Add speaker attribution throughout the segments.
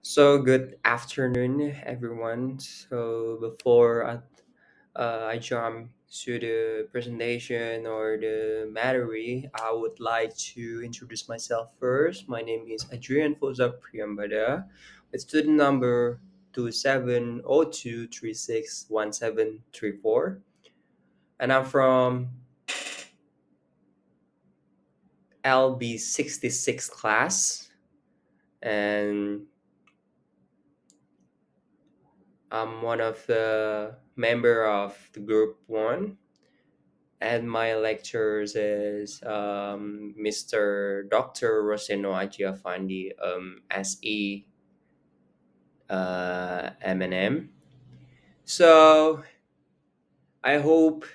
Speaker 1: So good afternoon, everyone. So before I jump to the presentation or the mattery, I would like to introduce myself first. My name is Adrian Foza Priyambada, with student number 2702361734, and I'm from LB 66 class, and I'm one of the member of the group one, and my lectures is Mr. Dr. Roseno Affandi, SE M&M. So I hope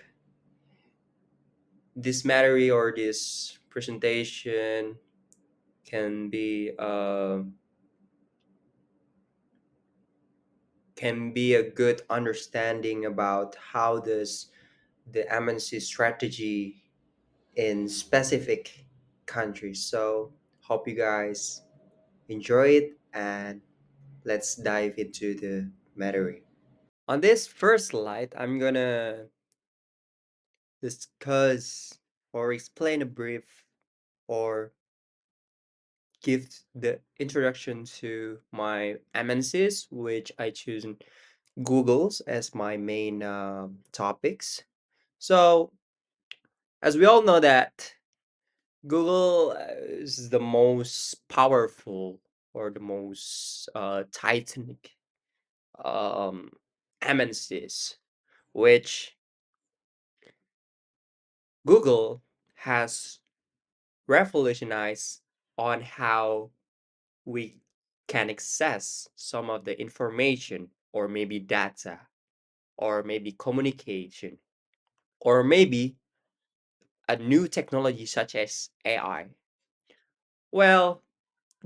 Speaker 1: this matter or this presentation can be uh, can be a good understanding about how does the MNC strategy in specific countries. So hope you guys enjoy it and let's dive into the matter. On this first slide, I'm gonna discuss or explain a brief or give the introduction to my MNCs, which I choose Google's as my main topics. So, as we all know that Google is the most powerful or the most titanic um, MNCs, which Google has revolutionized on how we can access some of the information or maybe data or maybe communication or maybe a new technology such as AI. Well,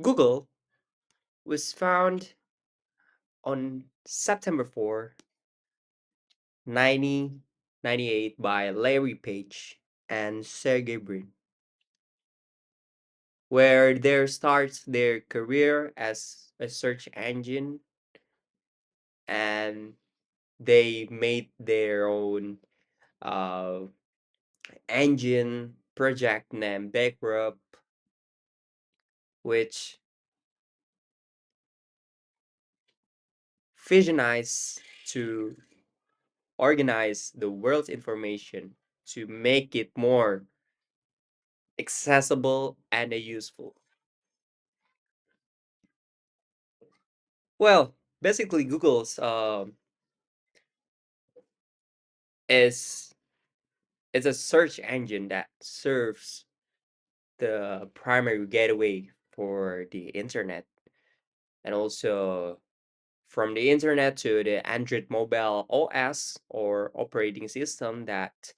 Speaker 1: Google was found on September 4, 1998 by Larry Page and Sergey Brin, where they starts their career as a search engine, and they made their own uh, engine project named Backrup, which fusionized to organize the world's information to make it more accessible and useful. Well, basically, Google's is is a search engine that serves the primary gateway for the internet, and also from the internet to the Android mobile OS or operating system that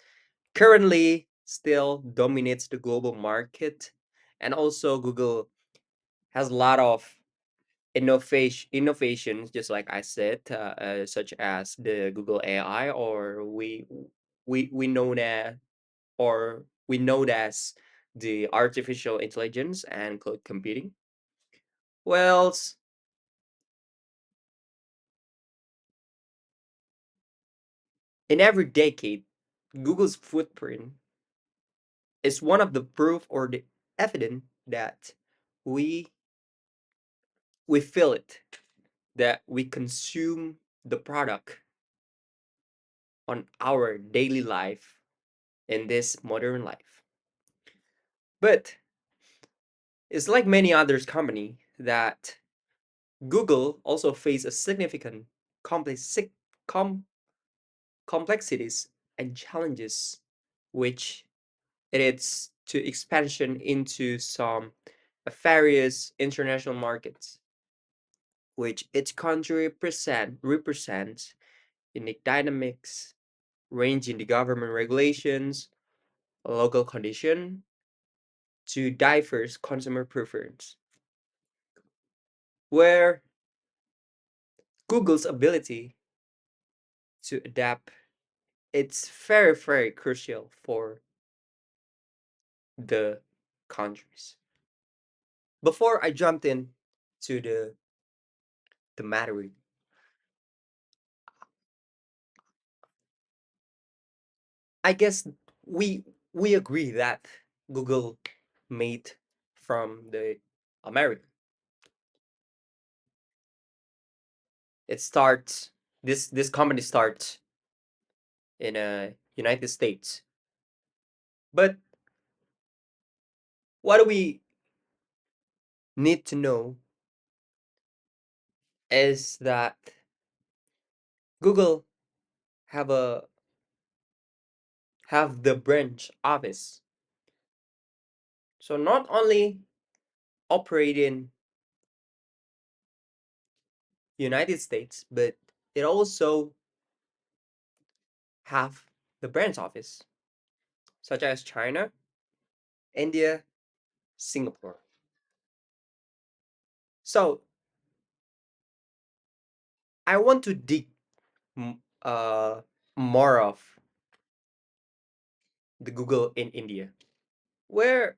Speaker 1: currently still dominates the global market. And also Google has a lot of innovations, just like I said, such as the Google AI, or we know that, or we know it as the artificial intelligence and cloud computing. Well, in every decade, Google's footprint is one of the proof or the evidence that we we feel it, that we consume the product on our daily life in this modern life. But it's like many others company that Google also face a significant complex, com, complexities and challenges, which it is to expansion into some various international markets, which each country represents unique dynamics, range in the government regulations, local condition, to diverse consumer preference, where Google's ability to adapt it's very crucial for the countries. Before I jumped in to the the matter. I guess we agree that Google made from the America. It starts this company starts in United States. But what we need to know is that Google have a have the branch office. So not only operate in United States, but it also have the branch office, such as China, India, Singapore. So I want to dig more of the Google in India, where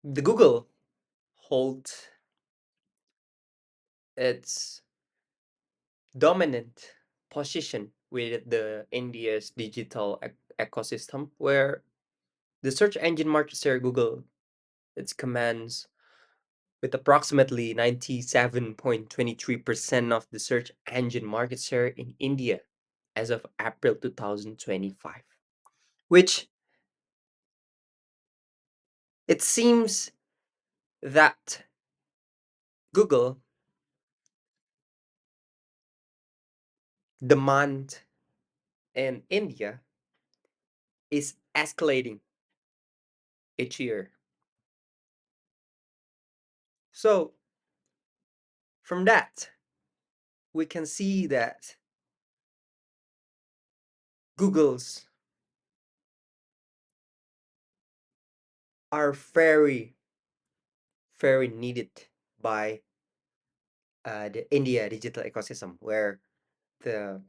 Speaker 1: the Google holds its dominant position with the India's digital ecosystem, where the search engine market share Google its commands with approximately 97.23% of the search engine market share in India as of April 2025, which it seems that Google demand in India is escalating each year. So, from that, we can see that Google's are very needed by the India digital ecosystem, where the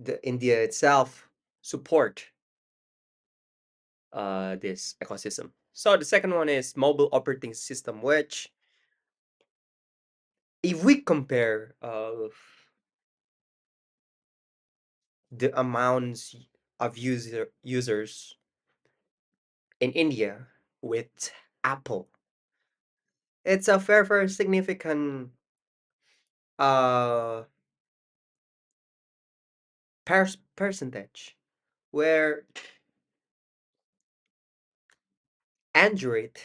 Speaker 1: the India itself support this ecosystem. So the second one is mobile operating system, which if we compare the amounts of users in India with Apple, it's a very significant uh percentage where Android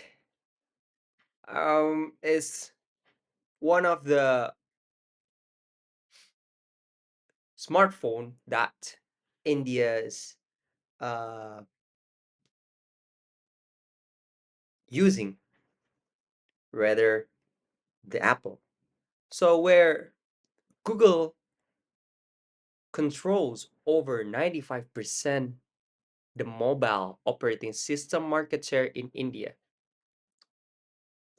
Speaker 1: is one of the smartphone that India's uh using rather the Apple. So where Google controls over 95% the mobile operating system market share in India.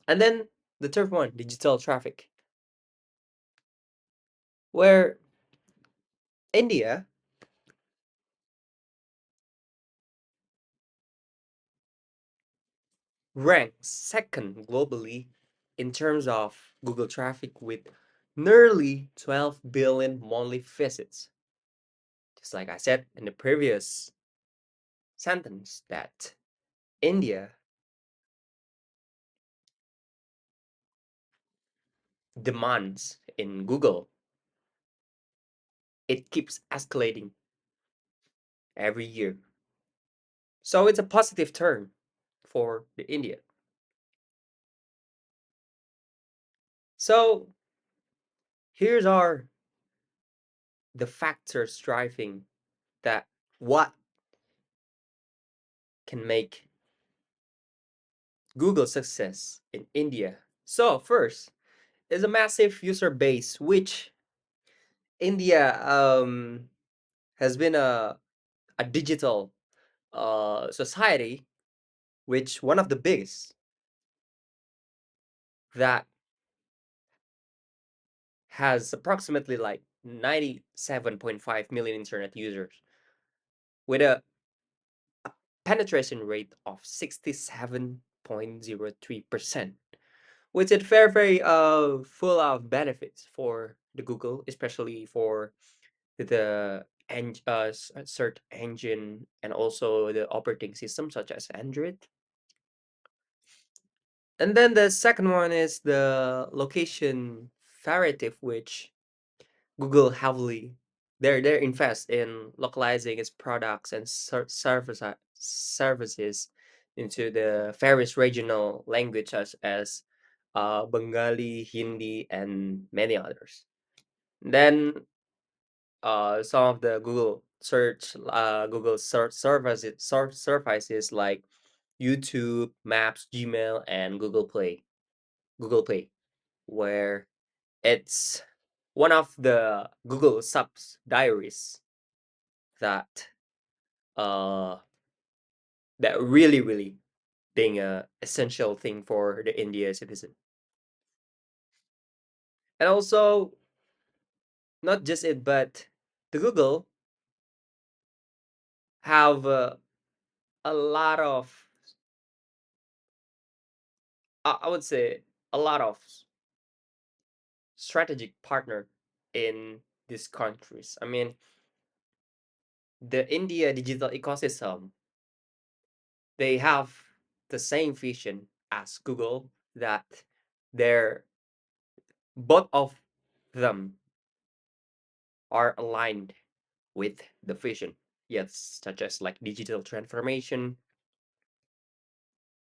Speaker 1: And then the third one, digital traffic, where India ranks second globally in terms of Google traffic with nearly 12 billion monthly visits. Just like I said in the previous sentence, that India demands in Google, it keeps escalating every year. So it's a positive turn for the India. So here's our the factors driving that what can make Google success in India. So first is a massive user base, which India has been a digital society, which one of the biggest that has approximately like 97.5 million internet users with a penetration rate of 67.03%, which is very full of benefits for the Google, especially for the search engine and also the operating system such as Android. And then the second one is the location variative, which Google heavily they invest in localizing its products and services into the various regional languages as Bengali, Hindi, and many others. Then some of the Google search services like YouTube, Maps, Gmail, and Google Play, where it's one of the Google subsidiaries that uh that really being a essential thing for the India citizen. And also not just it, but the Google have a lot of I would say a lot of strategic partner in these countries. I mean, the India digital ecosystem, they have the same vision as Google that they're both of them are aligned with the vision. Yes, such as like digital transformation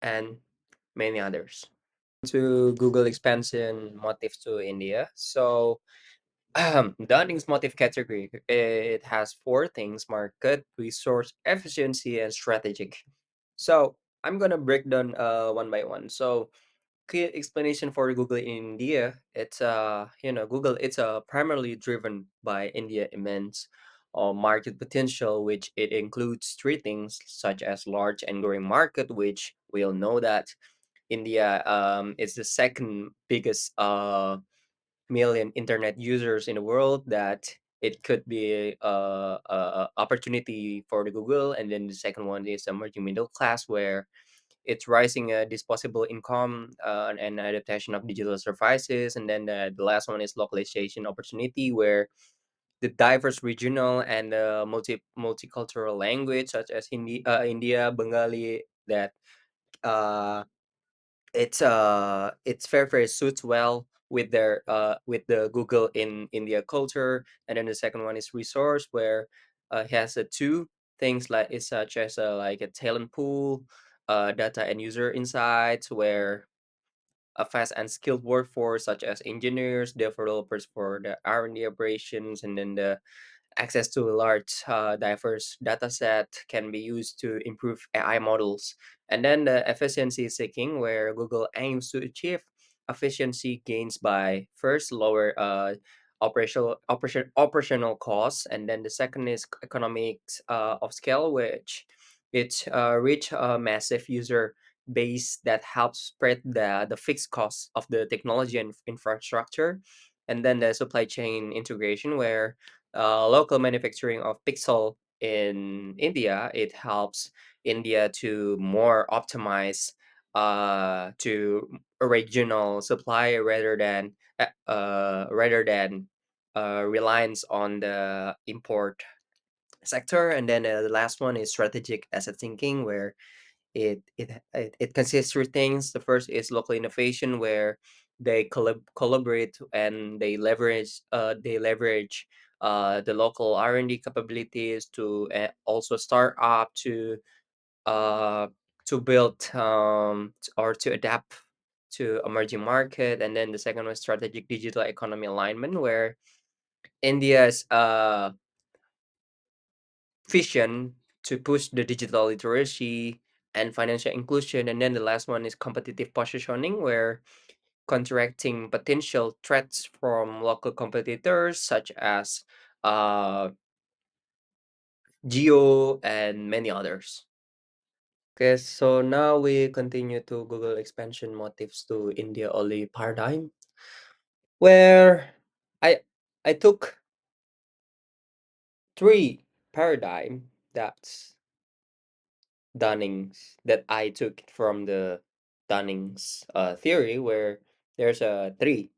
Speaker 1: and many others. To Google expansion motive to India. So Dunning's motive category, it has four things: market, resource, efficiency, and strategic. So I'm gonna break down one by one. So clear explanation for Google in India. It's Google. It's primarily driven by India immense market potential, which it includes three things such as large and growing market, which we all know that India is the second biggest million internet users in the world, that it could be a opportunity for the Google. And then the second one is emerging middle class, where it's rising disposable income and adaptation of digital services. And then the last one is localization opportunity, where the diverse regional and multicultural language such as India, Bengali, that uh, it's very suits well with the Google in India culture. And then the second one is resource, where it has two things like it's such as like a talent pool, data and user insights, where a fast and skilled workforce such as engineers, developers for the R&D operations, and then the access to a large, diverse data set can be used to improve AI models. And then the efficiency seeking, where Google aims to achieve efficiency gains by first lower operational costs, and then the second is economics of scale, which it's reach a massive user base that helps spread the fixed costs of the technology and infrastructure. And then the supply chain integration, where local manufacturing of pixel in India, it helps India to more optimize to a regional supply rather than reliance on the import sector. And then the last one is strategic asset thinking, where it consists three things. The first is local innovation, where they collaborate and they leverage the local R&D capabilities to also start up uh, to build or to adapt to emerging market. And then the second one is strategic digital economy alignment, where India's vision to push the digital literacy and financial inclusion. And then the last one is competitive positioning, where counteracting potential threats from local competitors such as uh, Geo and many others. Okay, so now we continue to Google expansion motives to India only paradigm, where I I took three paradigm that's Dunning's that I took from the Dunning's theory, where there's three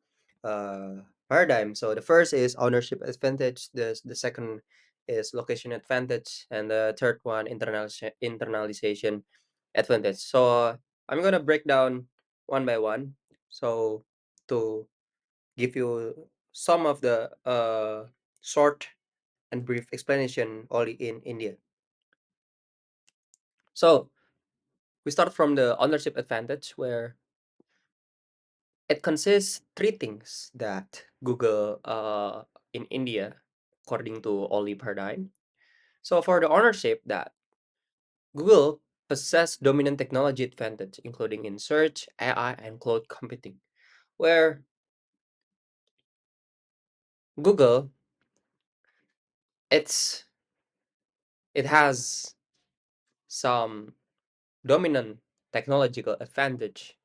Speaker 1: paradigm. So the first is ownership advantage. The second is location advantage, and the third one internalization advantage. So I'm gonna break down one by one. So to give you some of the short and brief explanation only in India. So we start from the ownership advantage, where it consists three things that Google in India, according to Oli Paradigm. So for the ownership, that Google possess dominant technology advantage, including in search, AI, and cloud computing, where Google it's it has some dominant technological advantage.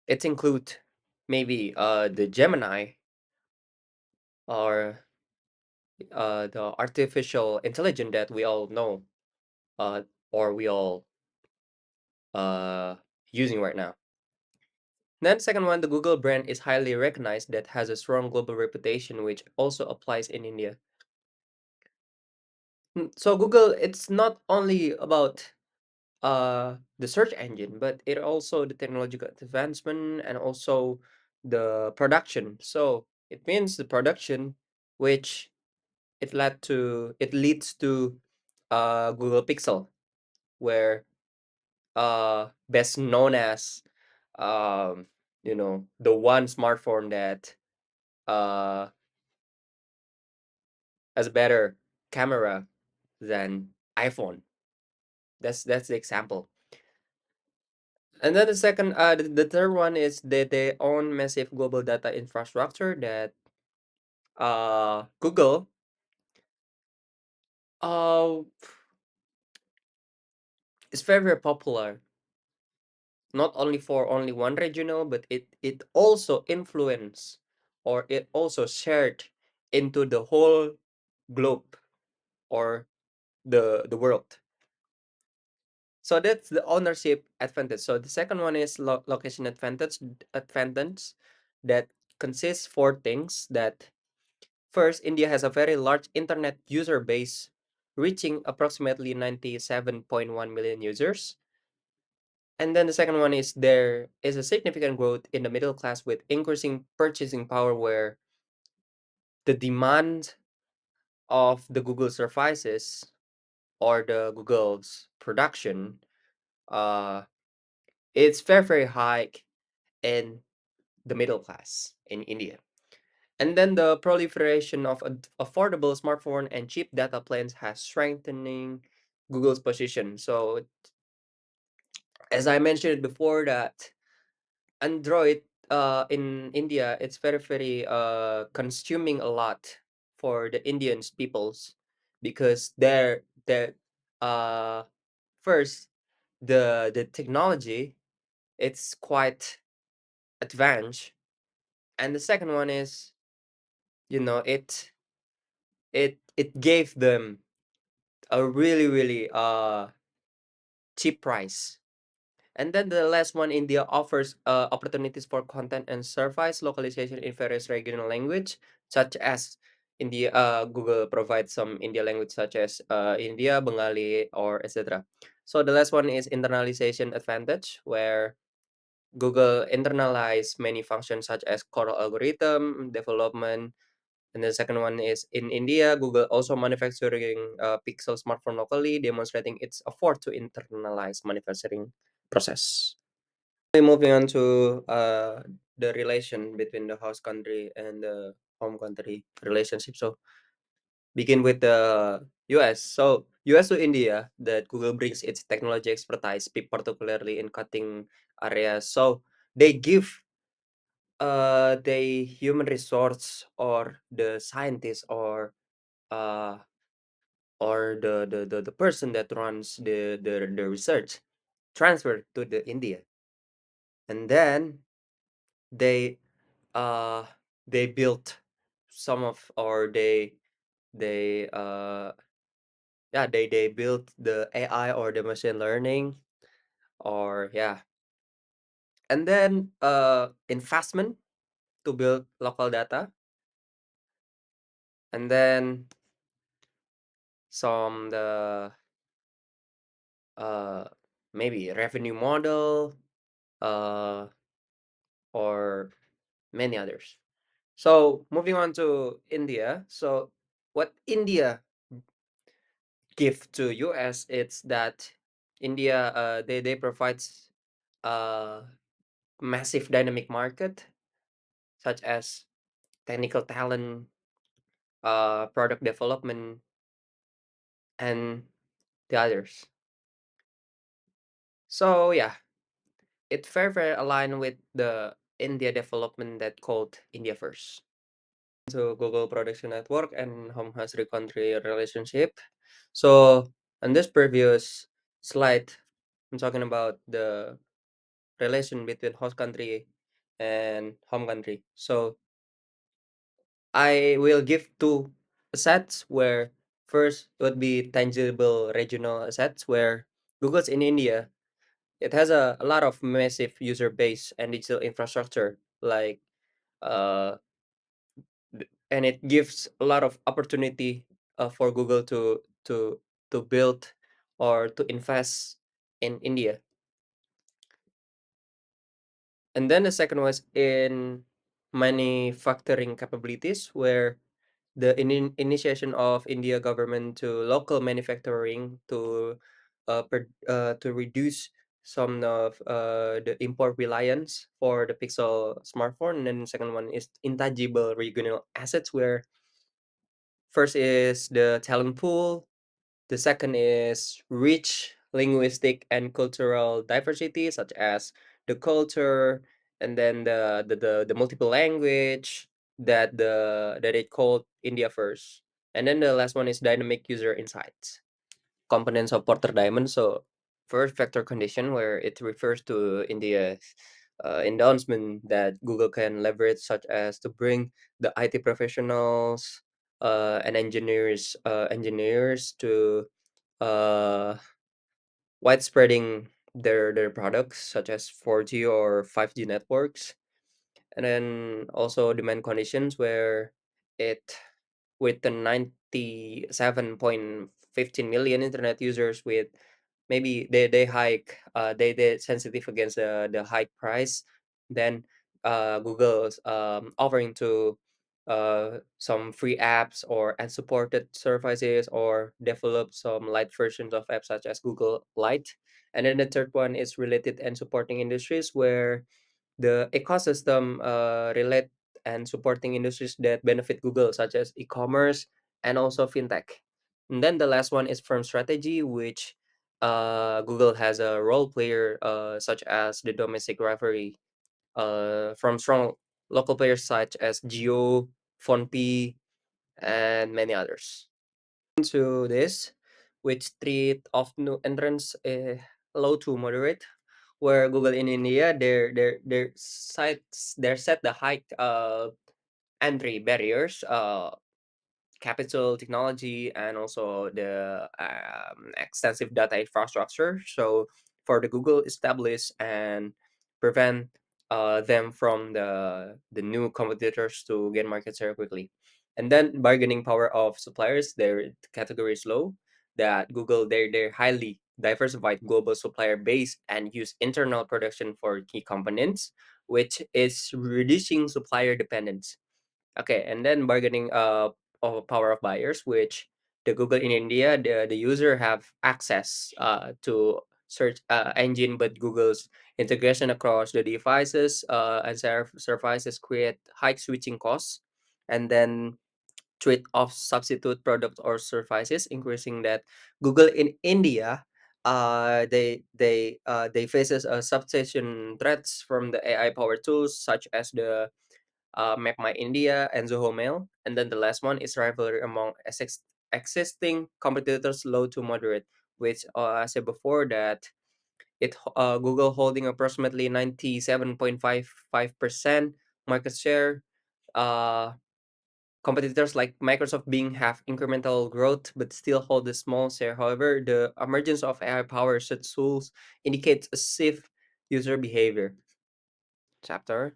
Speaker 1: It include maybe the Gemini, or the artificial intelligence that we all know, uh, or we all uh, using right now. Then second one, the Google brand is highly recognized, that has a strong global reputation, which also applies in India. So Google, it's not only about the search engine, but it also the technological advancement and also the production. So it means the production, which it leads to Google Pixel, where best known as um the one smartphone that uh has a better camera than iPhone. That's the example. And then the second the third one is that they own massive global data infrastructure, that Google uh is very popular, not only for only one regional, but it also influence, or it also shared into the whole globe, or the world. So that's the ownership advantage. So the second one is location advantage, that consists four things. That first, India has a very large internet user base, reaching approximately 97.1 million users. And then the second one is there is a significant growth in the middle class, with increasing purchasing power, where the demand of the Google services, or the Google's production, uh it's very high in the middle class in India. And then the proliferation of affordable smartphone and cheap data plans has strengthening Google's position. So as I mentioned before, that Android in India, it's very consuming a lot for the Indians peoples, because they're uh first, the technology, it's quite advanced. And the second one is, it gave them a really cheap price. And then the last one, India offers opportunities for content and service localization in various regional language, such as India. Google provides some India language, such as India, Bengali, or etc. So the last one is internalization advantage, where Google internalize many functions, such as core algorithm development. And the second one is in India, Google also manufacturing Pixel smartphone locally, demonstrating its effort to internalize manufacturing process. Moving on to the relation between the host country and the home country relationship. So begin with the US. So US to India, that Google brings its technology expertise, particularly in cutting areas. So they give the human resource, or the scientist, uh or the person that runs the research, transfer to the India. And then they uh they built some of or they yeah they built the AI or the machine learning, or yeah, And then investment to build local data, and then some the uh maybe revenue model, uh or many others. So moving on to India. So what India give to US, it's that India, they provides a massive dynamic market such as technical talent, product development, and the others. So yeah, it very aligned with the India development that called India First. So Google Production Network and home country country relationship. So on this previous slide, I'm talking about the relation between host country and home country. So I will give two assets where first would be tangible regional assets where Google's in India. It has a lot of massive user base and digital infrastructure like uh and it gives a lot of opportunity for Google to build or to invest in India. And then the second was in manufacturing capabilities, where the initiation of India government to local manufacturing to reduce some of the import reliance for the Pixel smartphone. And then the second one is intangible regional assets, where first is the talent pool. The second is rich linguistic and cultural diversity, such as the culture, and then the multiple language that it called India First. And then the last one is dynamic user insights, components of Porter Diamond. So first vector condition, where it refers to India's endorsement that Google can leverage, such as to bring the IT professionals and engineers to uh, widespreading their products such as 4G or 5G networks, and then also demand conditions where it with the 97.15 million internet users with maybe they hike they sensitive against the high price, then Google's offering to some free apps or ad supported services or develop some light versions of apps such as Google Lite. And then the third one is related and supporting industries, where the ecosystem relate and supporting industries that benefit Google, such as e-commerce and also fintech. And then the last one is firm strategy, which Google has a role player such as the domestic rivalry from strong local players such as Geo, Fonpay, and many others. To this, which treat of new entrants low to moderate, where Google in India their set the high entry barriers, capital, technology, and also the extensive data infrastructure. So for the Google establish and prevent them from the new competitors to gain market share quickly. And then bargaining power of suppliers, their category is low. That Google they're highly diversified global supplier base and use internal production for key components, which is reducing supplier dependence. Okay, and then bargaining of power of buyers, which the Google in India, the user have access to search engine, but Google's integration across the devices and services create high switching costs, and then trade off substitute product or services, increasing that Google in India they faces a substation threats from the AI powered tools such as the Map My India, and Zoho Mail. And then the last one is rivalry among existing competitors, low to moderate, which I said before that Google holding approximately 97.55% market share. Uh, Competitors like Microsoft Bing have incremental growth but still hold a small share. However, the emergence of AI powered search tools indicates a shift user behavior. chapter,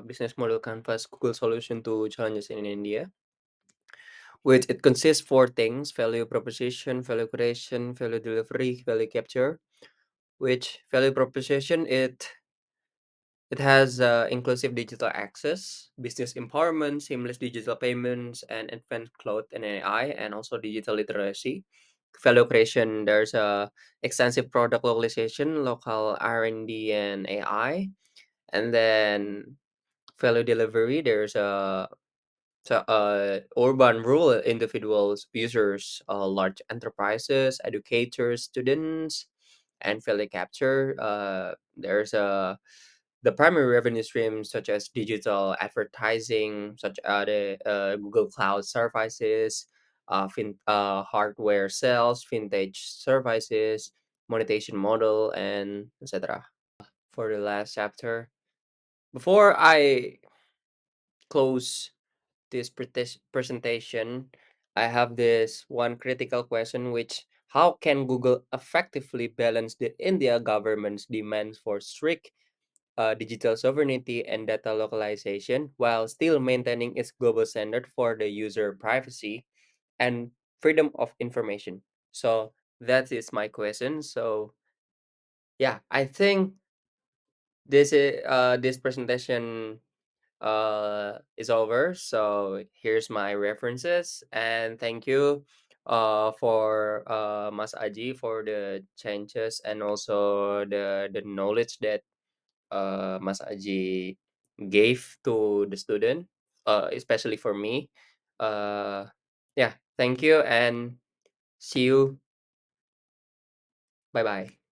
Speaker 1: business model canvas Google solution to challenges in India, which it consists four things: value proposition, value creation, value delivery, value capture. Which value proposition it has inclusive digital access, business empowerment, seamless digital payments, and advanced cloud and AI, and also digital literacy. Value creation, there's a extensive product localization, local R&D, and AI. And then value delivery, there's a urban rural individuals, users, large enterprises, educators, students, and value capture. There's a the primary revenue streams such as digital advertising, such as the Google Cloud services, hardware sales, vintage services, monetization model, and etc. For the last chapter, before I close this presentation, I have this one critical question, which how can Google effectively balance the India government's demands for strict digital sovereignty and data localization while still maintaining its global standard for the user privacy and freedom of information? So that is my question. So yeah, I think this presentation is over. So here's my references, and thank you for Mas Aji for the changes and also the knowledge that Mas Aji gave to the student, especially for me. Uh, yeah, thank you and see you. Bye bye.